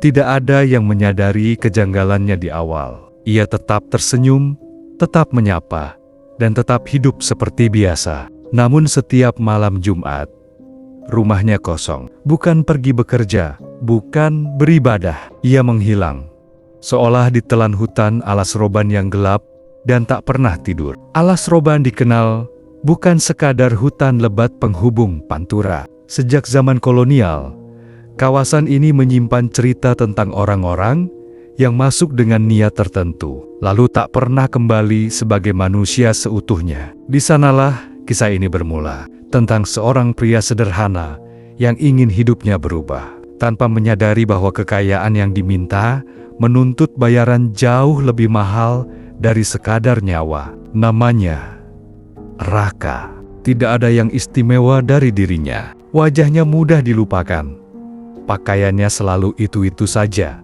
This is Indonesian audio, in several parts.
Tidak ada yang menyadari kejanggalannya di awal. Ia tetap tersenyum, tetap menyapa, dan tetap hidup seperti biasa. Namun setiap malam Jumat, rumahnya kosong. Bukan pergi bekerja, bukan beribadah. Ia menghilang, seolah ditelan hutan alas roban yang gelap dan tak pernah tidur. Alas roban dikenal bukan sekadar hutan lebat penghubung Pantura. Sejak zaman kolonial, kawasan ini menyimpan cerita tentang orang-orang yang masuk dengan niat tertentu, lalu tak pernah kembali sebagai manusia seutuhnya. Di sanalah kisah ini bermula, tentang seorang pria sederhana yang ingin hidupnya berubah, tanpa menyadari bahwa kekayaan yang diminta menuntut bayaran jauh lebih mahal dari sekadar nyawa. Namanya Raka. Tidak ada yang istimewa dari dirinya. Wajahnya mudah dilupakan. Pakaiannya selalu itu-itu saja.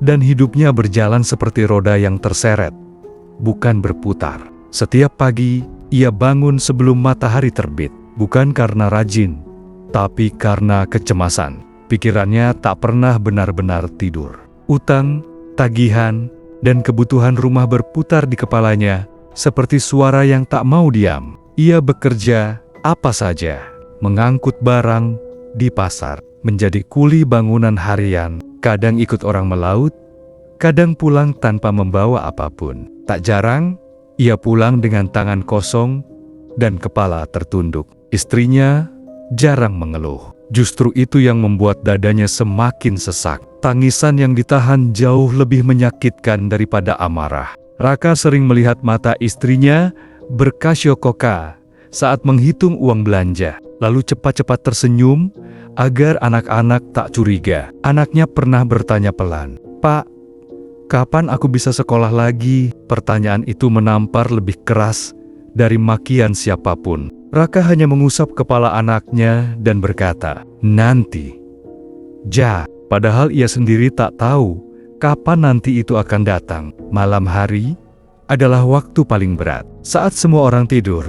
Dan hidupnya berjalan seperti roda yang terseret, bukan berputar. Setiap pagi, ia bangun sebelum matahari terbit. Bukan karena rajin, tapi karena kecemasan. Pikirannya tak pernah benar-benar tidur. Utang, tagihan, dan kebutuhan rumah berputar di kepalanya seperti suara yang tak mau diam. Ia bekerja apa saja, mengangkut barang di pasar, menjadi kuli bangunan harian, kadang ikut orang melaut, kadang pulang tanpa membawa apapun. Tak jarang, ia pulang dengan tangan kosong dan kepala tertunduk. Istrinya jarang mengeluh. Justru itu yang membuat dadanya semakin sesak. Tangisan yang ditahan jauh lebih menyakitkan daripada amarah. Raka sering melihat mata istrinya berkasyokoka saat menghitung uang belanja, lalu cepat-cepat tersenyum agar anak-anak tak curiga. Anaknya pernah bertanya pelan, "Pak, kapan aku bisa sekolah lagi?" Pertanyaan itu menampar lebih keras dari makian siapapun. Raka hanya mengusap kepala anaknya dan berkata, "Nanti." Padahal ia sendiri tak tahu kapan nanti itu akan datang. Malam hari adalah waktu paling berat. Saat semua orang tidur,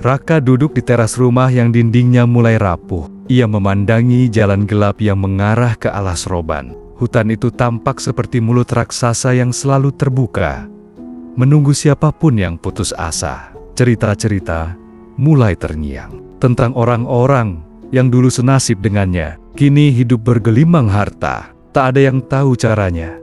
Raka duduk di teras rumah yang dindingnya mulai rapuh. Ia memandangi jalan gelap yang mengarah ke alas roban. Hutan itu tampak seperti mulut raksasa yang selalu terbuka, menunggu siapapun yang putus asa. Cerita-cerita mulai terngiang tentang orang-orang yang dulu senasib dengannya, kini hidup bergelimang harta. Tak ada yang tahu caranya,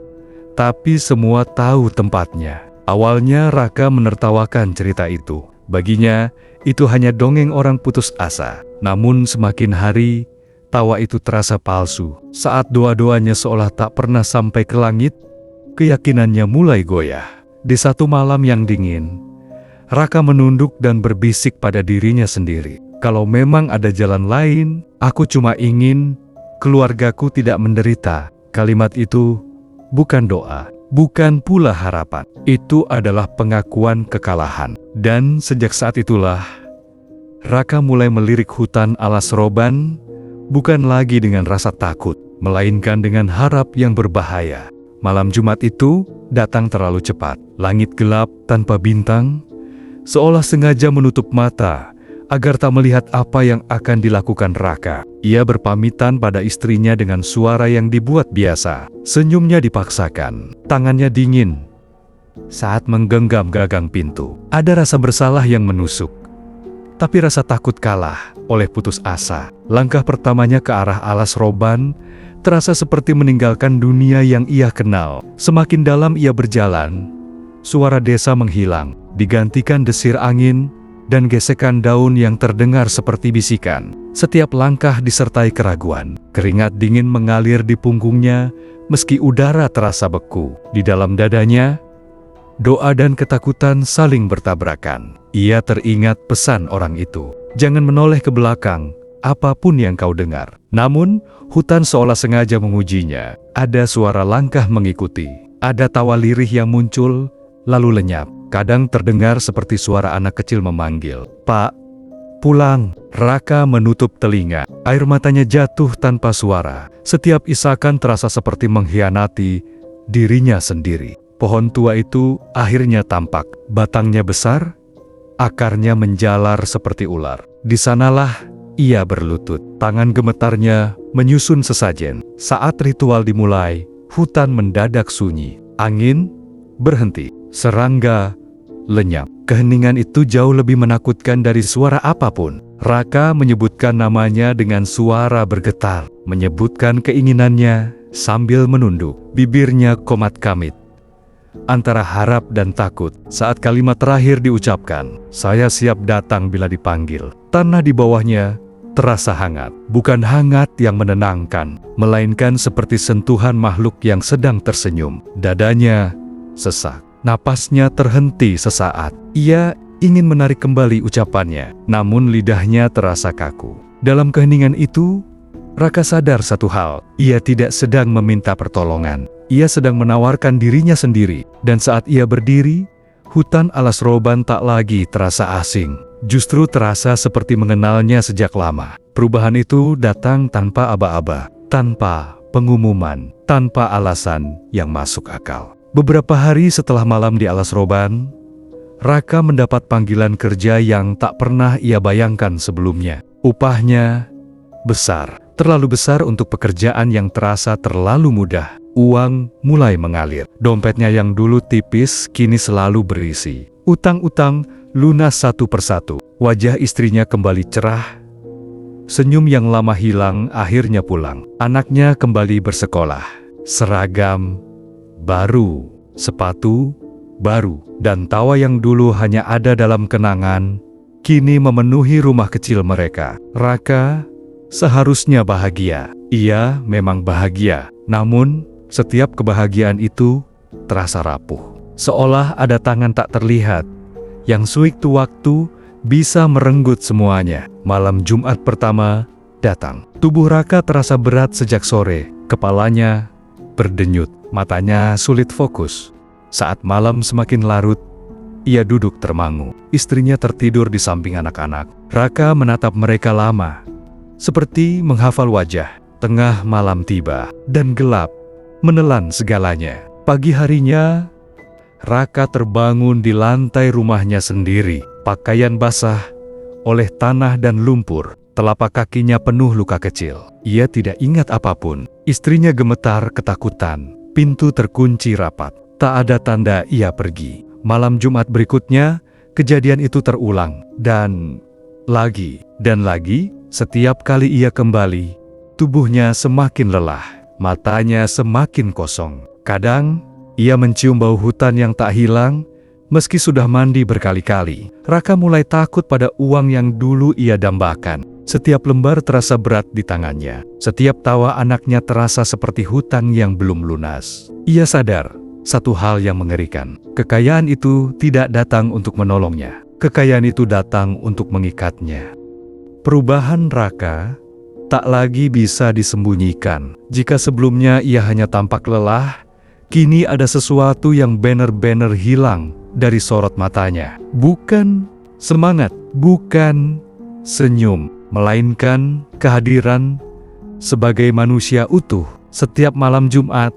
tapi semua tahu tempatnya. Awalnya Raka menertawakan cerita itu. Baginya, itu hanya dongeng orang putus asa. Namun semakin hari, tawa itu terasa palsu. Saat doa-doanya seolah tak pernah sampai ke langit, keyakinannya mulai goyah. Di satu malam yang dingin, Raka menunduk dan berbisik pada dirinya sendiri, "Kalau memang ada jalan lain, aku cuma ingin keluargaku tidak menderita." Kalimat itu bukan doa, bukan pula harapan. Itu adalah pengakuan kekalahan. Dan sejak saat itulah, Raka mulai melirik hutan alas roban, bukan lagi dengan rasa takut, melainkan dengan harap yang berbahaya. Malam Jumat itu datang terlalu cepat. Langit gelap tanpa bintang, seolah sengaja menutup mata agar tak melihat apa yang akan dilakukan Raka. Ia berpamitan pada istrinya dengan suara yang dibuat biasa. Senyumnya dipaksakan, tangannya dingin saat menggenggam gagang pintu. Ada rasa bersalah yang menusuk, tapi rasa takut kalah oleh putus asa. Langkah pertamanya ke arah alas roban terasa seperti meninggalkan dunia yang ia kenal. Semakin dalam ia berjalan, suara desa menghilang, digantikan desir angin dan gesekan daun yang terdengar seperti bisikan. Setiap langkah disertai keraguan. Keringat dingin mengalir di punggungnya, meski udara terasa beku. Di dalam dadanya, doa dan ketakutan saling bertabrakan. Ia teringat pesan orang itu, "Jangan menoleh ke belakang, apapun yang kau dengar." Namun, hutan seolah sengaja mengujinya. Ada suara langkah mengikuti. Ada tawa lirih yang muncul, lalu lenyap. Kadang terdengar seperti suara anak kecil memanggil, "Pak, pulang." Raka menutup telinga. Air matanya jatuh tanpa suara. Setiap isakan terasa seperti mengkhianati dirinya sendiri. Pohon tua itu akhirnya tampak. Batangnya besar, akarnya menjalar seperti ular. Di sanalah Ia berlutut, tangan gemetarnya menyusun sesajen. Saat ritual dimulai, hutan mendadak sunyi. Angin berhenti, serangga lenyap. Keheningan itu jauh lebih menakutkan dari suara apapun. Raka menyebutkan namanya dengan suara bergetar, menyebutkan keinginannya sambil menunduk. Bibirnya komat-kamit antara harap dan takut. Saat kalimat terakhir diucapkan, "Saya siap datang bila dipanggil." Tanah di bawahnya terasa hangat. Bukan hangat yang menenangkan, melainkan seperti sentuhan makhluk yang sedang tersenyum. Dadanya sesak, napasnya terhenti sesaat. Ia ingin menarik kembali ucapannya, namun lidahnya terasa kaku. Dalam keheningan itu, Raka sadar satu hal, ia tidak sedang meminta pertolongan. Ia sedang menawarkan dirinya sendiri, dan saat ia berdiri, hutan alas roban tak lagi terasa asing. Justru terasa seperti mengenalnya sejak lama. Perubahan itu datang tanpa aba-aba, tanpa pengumuman, tanpa alasan yang masuk akal. Beberapa hari setelah malam di alas roban, Raka mendapat panggilan kerja yang tak pernah ia bayangkan sebelumnya. Upahnya besar, terlalu besar untuk pekerjaan yang terasa terlalu mudah. Uang mulai mengalir. Dompetnya yang dulu tipis kini selalu berisi. Utang-utang lunas satu persatu. Wajah istrinya kembali cerah. Senyum yang lama hilang akhirnya pulang. Anaknya kembali bersekolah. Seragam baru, sepatu baru, dan tawa yang dulu hanya ada dalam kenangan, kini memenuhi rumah kecil mereka. Raka seharusnya bahagia. Ia memang bahagia, namun setiap kebahagiaan itu terasa rapuh. Seolah ada tangan tak terlihat yang sewaktu-waktu bisa merenggut semuanya. Malam Jumat pertama datang. Tubuh Raka terasa berat sejak sore. Kepalanya berdenyut, matanya sulit fokus. Saat malam semakin larut, ia duduk termangu. Istrinya tertidur di samping anak-anak. Raka menatap mereka lama, seperti menghafal wajah. Tengah malam tiba, dan gelap menelan segalanya. Pagi harinya, Raka terbangun di lantai rumahnya sendiri. Pakaian basah oleh tanah dan lumpur. Telapak kakinya penuh luka kecil. Ia tidak ingat apapun. Istrinya gemetar ketakutan. Pintu terkunci rapat. Tak ada tanda ia pergi. Malam Jumat berikutnya, kejadian itu terulang. Dan lagi. Setiap kali ia kembali, tubuhnya semakin lelah. Matanya semakin kosong. Kadang, ia mencium bau hutan yang tak hilang, meski sudah mandi berkali-kali. Raka mulai takut pada uang yang dulu ia dambakan. Setiap lembar terasa berat di tangannya. Setiap tawa anaknya terasa seperti hutang yang belum lunas. Ia sadar satu hal yang mengerikan. Kekayaan itu tidak datang untuk menolongnya. Kekayaan itu datang untuk mengikatnya. Perubahan Raka tak lagi bisa disembunyikan. Jika sebelumnya ia hanya tampak lelah, kini ada sesuatu yang benar-benar hilang dari sorot matanya. Bukan semangat, bukan senyum, melainkan kehadiran sebagai manusia utuh. Setiap malam Jumat,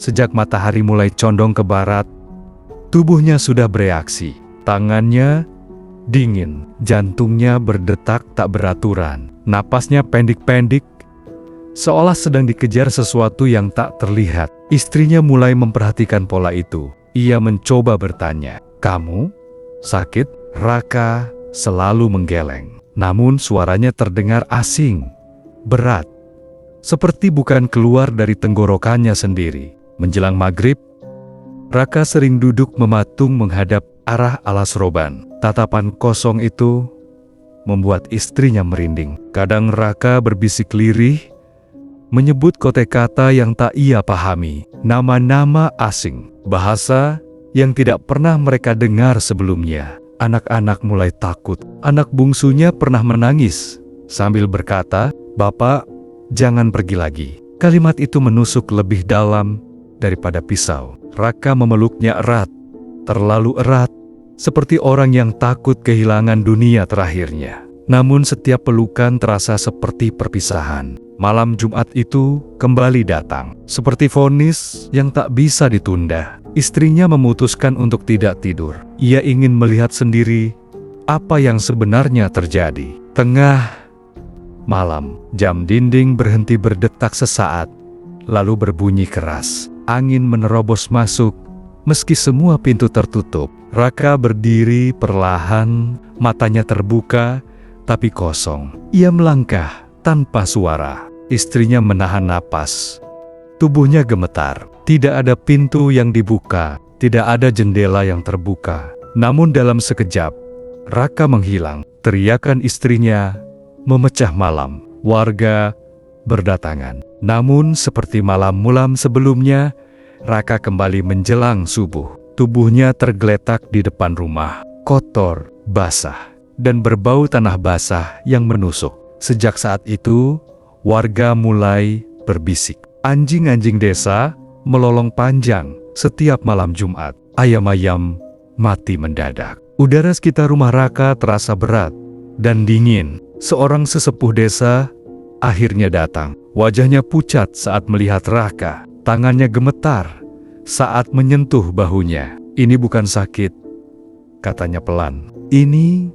sejak matahari mulai condong ke barat, tubuhnya sudah bereaksi. Tangannya dingin, jantungnya berdetak tak beraturan. Napasnya pendek-pendek, seolah sedang dikejar sesuatu yang tak terlihat. Istrinya mulai memperhatikan pola itu. Ia mencoba bertanya, "Kamu sakit?" Raka selalu menggeleng. Namun suaranya terdengar asing, berat, seperti bukan keluar dari tenggorokannya sendiri. Menjelang maghrib, Raka sering duduk mematung menghadap arah alas roban. Tatapan kosong itu membuat istrinya merinding. Kadang Raka berbisik lirih, menyebut kote-kata yang tak ia pahami, nama-nama asing, bahasa yang tidak pernah mereka dengar sebelumnya. Anak-anak mulai takut. Anak bungsunya pernah menangis sambil berkata, "Bapak, jangan pergi lagi." Kalimat itu menusuk lebih dalam daripada pisau. Raka memeluknya erat, terlalu erat, seperti orang yang takut kehilangan dunia terakhirnya. Namun setiap pelukan terasa seperti perpisahan. Malam Jumat itu kembali datang, seperti vonis yang tak bisa ditunda. Istrinya memutuskan untuk tidak tidur. Ia ingin melihat sendiri apa yang sebenarnya terjadi. Tengah Malam, jam dinding berhenti berdetak sesaat, lalu berbunyi keras. Angin menerobos masuk, meski semua pintu tertutup. Raka berdiri perlahan, matanya terbuka, tapi kosong. Ia melangkah tanpa suara. Istrinya menahan napas. Tubuhnya gemetar. Tidak ada pintu yang dibuka, tidak ada jendela yang terbuka. Namun dalam sekejap, Raka menghilang. Teriakan istrinya memecah malam. Warga berdatangan. Namun seperti malam-malam sebelumnya, Raka kembali menjelang subuh. Tubuhnya tergeletak di depan rumah, kotor, basah, dan berbau tanah basah yang menusuk. Sejak saat itu, warga mulai berbisik. Anjing-anjing desa melolong panjang setiap malam Jumat. Ayam-ayam mati mendadak. Udara sekitar rumah Raka terasa berat dan dingin. Seorang sesepuh desa akhirnya datang. Wajahnya pucat saat melihat Raka. Tangannya gemetar saat menyentuh bahunya. "Ini bukan sakit," katanya pelan. "Ini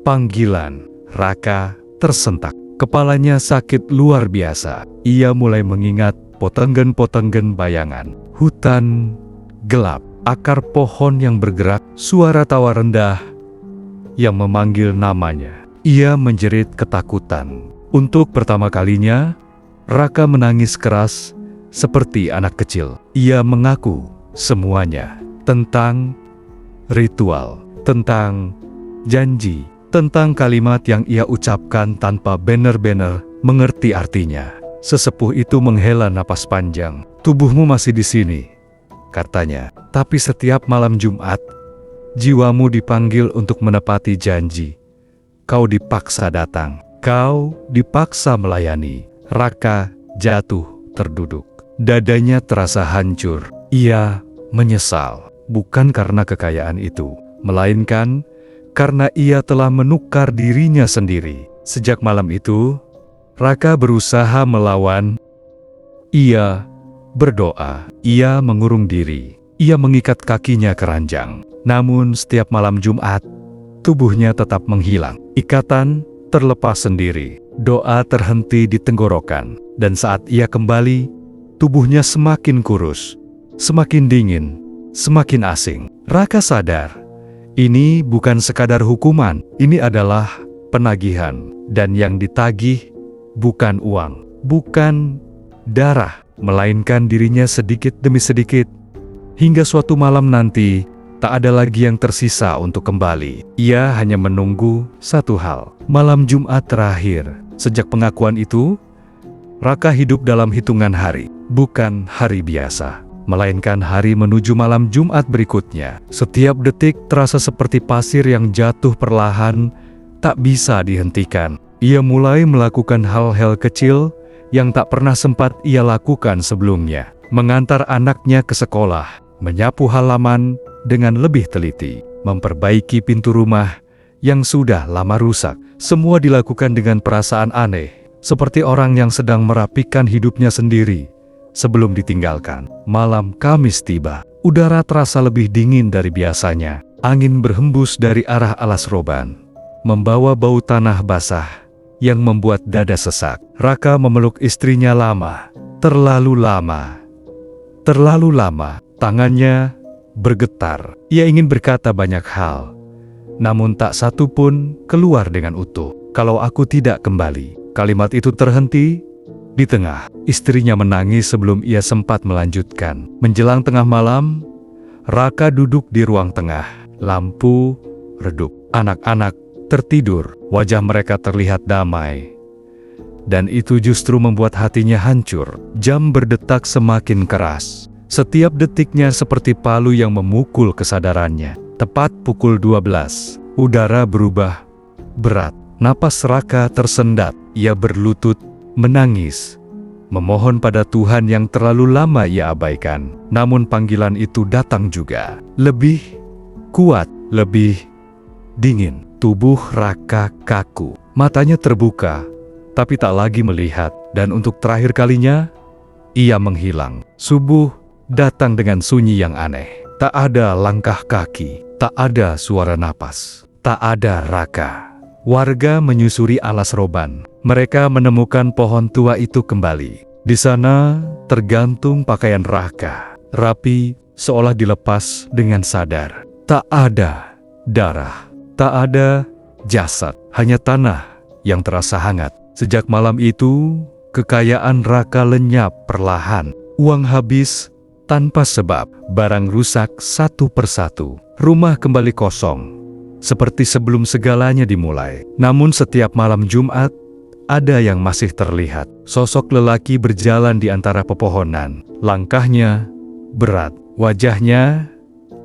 panggilan." Raka tersentak. Kepalanya sakit luar biasa. Ia mulai mengingat potenggen-potenggen bayangan. Hutan gelap, akar pohon yang bergerak, suara tawa rendah yang memanggil namanya. Ia menjerit ketakutan. Untuk pertama kalinya, Raka menangis keras seperti anak kecil. Ia mengaku semuanya tentang ritual, tentang janji, tentang kalimat yang ia ucapkan tanpa benar-benar mengerti artinya. Sesepuh itu menghela napas panjang. "Tubuhmu masih di sini," katanya. "Tapi setiap malam Jumat, jiwamu dipanggil untuk menepati janji. Kau dipaksa datang. Kau dipaksa melayani." Raka jatuh terduduk. Dadanya terasa hancur. Ia menyesal, bukan karena kekayaan itu, melainkan karena ia telah menukar dirinya sendiri. Sejak malam itu, Raka berusaha melawan. Ia berdoa, ia mengurung diri, ia mengikat kakinya ke ranjang. Namun setiap malam Jumat, tubuhnya tetap menghilang. Ikatan terlepas sendiri, doa terhenti di tenggorokan, dan saat ia kembali, tubuhnya semakin kurus, semakin dingin, semakin asing. Raka sadar, ini bukan sekadar hukuman, ini adalah penagihan. Dan yang ditagih bukan uang, bukan darah, melainkan dirinya sedikit demi sedikit. Hingga suatu malam nanti, tak ada lagi yang tersisa untuk kembali. Ia hanya menunggu satu hal, malam Jumat terakhir. Sejak pengakuan itu, Raka hidup dalam hitungan hari, bukan hari biasa, melainkan hari menuju malam Jumat berikutnya. Setiap detik terasa seperti pasir yang jatuh perlahan, tak bisa dihentikan. Ia mulai melakukan hal-hal kecil yang tak pernah sempat ia lakukan sebelumnya. Mengantar anaknya ke sekolah, menyapu halaman dengan lebih teliti, memperbaiki pintu rumah yang sudah lama rusak. Semua dilakukan dengan perasaan aneh, seperti orang yang sedang merapikan hidupnya sendiri sebelum ditinggalkan. Malam Kamis tiba. Udara terasa lebih dingin dari biasanya. Angin berhembus dari arah alas roban, membawa bau tanah basah yang membuat dada sesak. Raka memeluk istrinya lama, terlalu lama. Terlalu lama. Tangannya bergetar. Ia ingin berkata banyak hal, namun tak satu pun keluar dengan utuh. "Kalau aku tidak kembali." Kalimat itu terhenti di tengah. Istrinya menangis sebelum ia sempat melanjutkan. Menjelang tengah malam, Raka duduk di ruang tengah. Lampu redup. Anak-anak tertidur. Wajah mereka terlihat damai. Dan itu justru membuat hatinya hancur. Jam berdetak semakin keras. Setiap detiknya seperti palu yang memukul kesadarannya. Tepat pukul 12, udara berubah berat. Napas Raka tersendat. Ia berlutut, menangis, memohon pada Tuhan yang terlalu lama ia abaikan. Namun panggilan itu datang juga. Lebih kuat, lebih dingin. Tubuh Raka kaku. Matanya terbuka, tapi tak lagi melihat. Dan untuk terakhir kalinya, ia menghilang. Subuh datang dengan sunyi yang aneh. Tak ada langkah kaki, tak ada suara napas, tak ada Raka. warga menyusuri alas roban. Mereka menemukan pohon tua itu kembali. Di sana tergantung pakaian Raka, rapi, seolah dilepas dengan sadar. Tak ada darah, tak ada jasad, hanya tanah yang terasa hangat. Sejak malam itu, kekayaan Raka lenyap perlahan. Uang habis tanpa sebab, barang rusak satu persatu. Rumah kembali kosong, seperti sebelum segalanya dimulai. Namun setiap malam Jumat, ada yang masih terlihat. Sosok lelaki berjalan di antara pepohonan. Langkahnya berat, wajahnya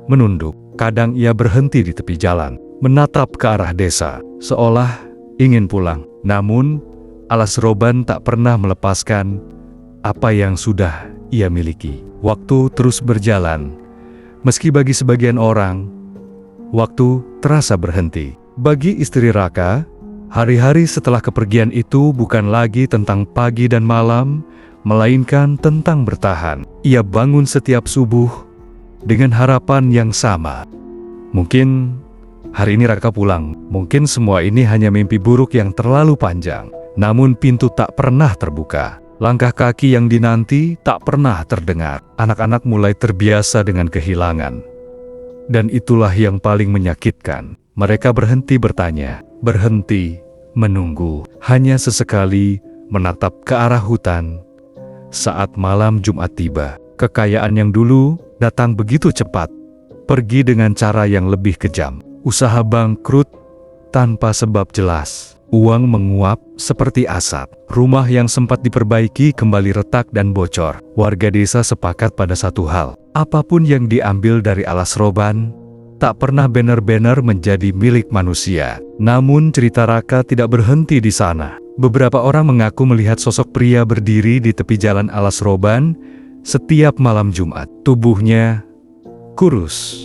menunduk. Kadang ia berhenti di tepi jalan, menatap ke arah desa, seolah ingin pulang. Namun, alas roban tak pernah melepaskan apa yang sudah ia miliki. Waktu terus berjalan, meski bagi sebagian orang, waktu terasa berhenti. Bagi istri Raka, hari-hari setelah kepergian itu bukan lagi tentang pagi dan malam, melainkan tentang bertahan. Ia bangun setiap subuh dengan harapan yang sama. Mungkin hari ini Raka pulang, mungkin semua ini hanya mimpi buruk yang terlalu panjang. Namun pintu tak pernah terbuka. Langkah kaki yang dinanti tak pernah terdengar. Anak-anak mulai terbiasa dengan kehilangan. Dan itulah yang paling menyakitkan. Mereka berhenti bertanya, berhenti menunggu, hanya sesekali menatap ke arah hutan. Saat malam Jumat tiba, kekayaan yang dulu datang begitu cepat, pergi dengan cara yang lebih kejam. Usaha bangkrut tanpa sebab jelas. Uang menguap seperti asap. Rumah yang sempat diperbaiki kembali retak dan bocor. Warga desa sepakat pada satu hal. Apapun yang diambil dari alas roban, tak pernah benar-benar menjadi milik manusia. Namun cerita Raka tidak berhenti di sana. Beberapa orang mengaku melihat sosok pria berdiri di tepi jalan alas roban setiap malam Jumat. Tubuhnya kurus,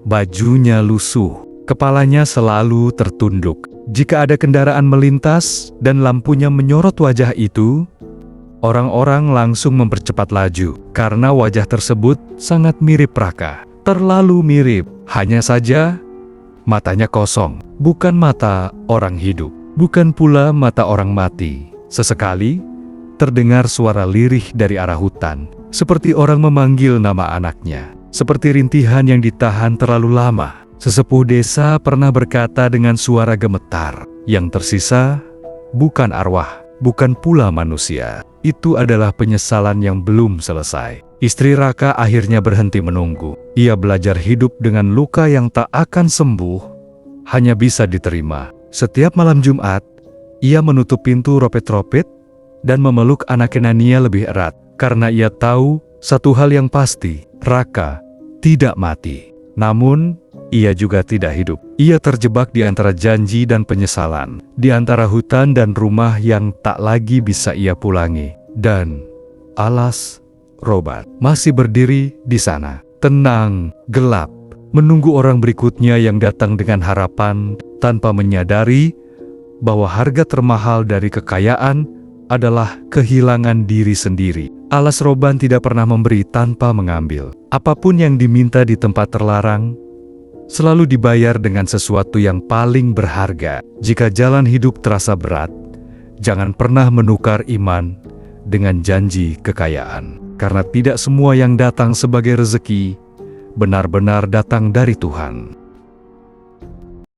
bajunya lusuh, kepalanya selalu tertunduk. Jika ada kendaraan melintas dan lampunya menyorot wajah itu, orang-orang langsung mempercepat laju, karena wajah tersebut sangat mirip Raka. Terlalu mirip, hanya saja matanya kosong, bukan mata orang hidup, bukan pula mata orang mati. Sesekali, terdengar suara lirih dari arah hutan, seperti orang memanggil nama anaknya, seperti rintihan yang ditahan terlalu lama. Sesepuh desa pernah berkata dengan suara gemetar, yang tersisa bukan arwah, bukan pula manusia. Itu adalah penyesalan yang belum selesai. Istri Raka akhirnya berhenti menunggu. Ia belajar hidup dengan luka yang tak akan sembuh, hanya bisa diterima. Setiap malam Jumat, ia menutup pintu ropet-ropet dan memeluk anak Kenania lebih erat, karena ia tahu satu hal yang pasti, Raka tidak mati. Namun, ia juga tidak hidup. Ia terjebak di antara janji dan penyesalan, di antara hutan dan rumah yang tak lagi bisa ia pulangi. Dan alas roban masih berdiri di sana, tenang, gelap, menunggu orang berikutnya yang datang dengan harapan, tanpa menyadari bahwa harga termahal dari kekayaan adalah kehilangan diri sendiri. Alas roban tidak pernah memberi tanpa mengambil. Apapun yang diminta di tempat terlarang selalu dibayar dengan sesuatu yang paling berharga. Jika jalan hidup terasa berat, jangan pernah menukar iman dengan janji kekayaan. Karena tidak semua yang datang sebagai rezeki benar-benar datang dari Tuhan.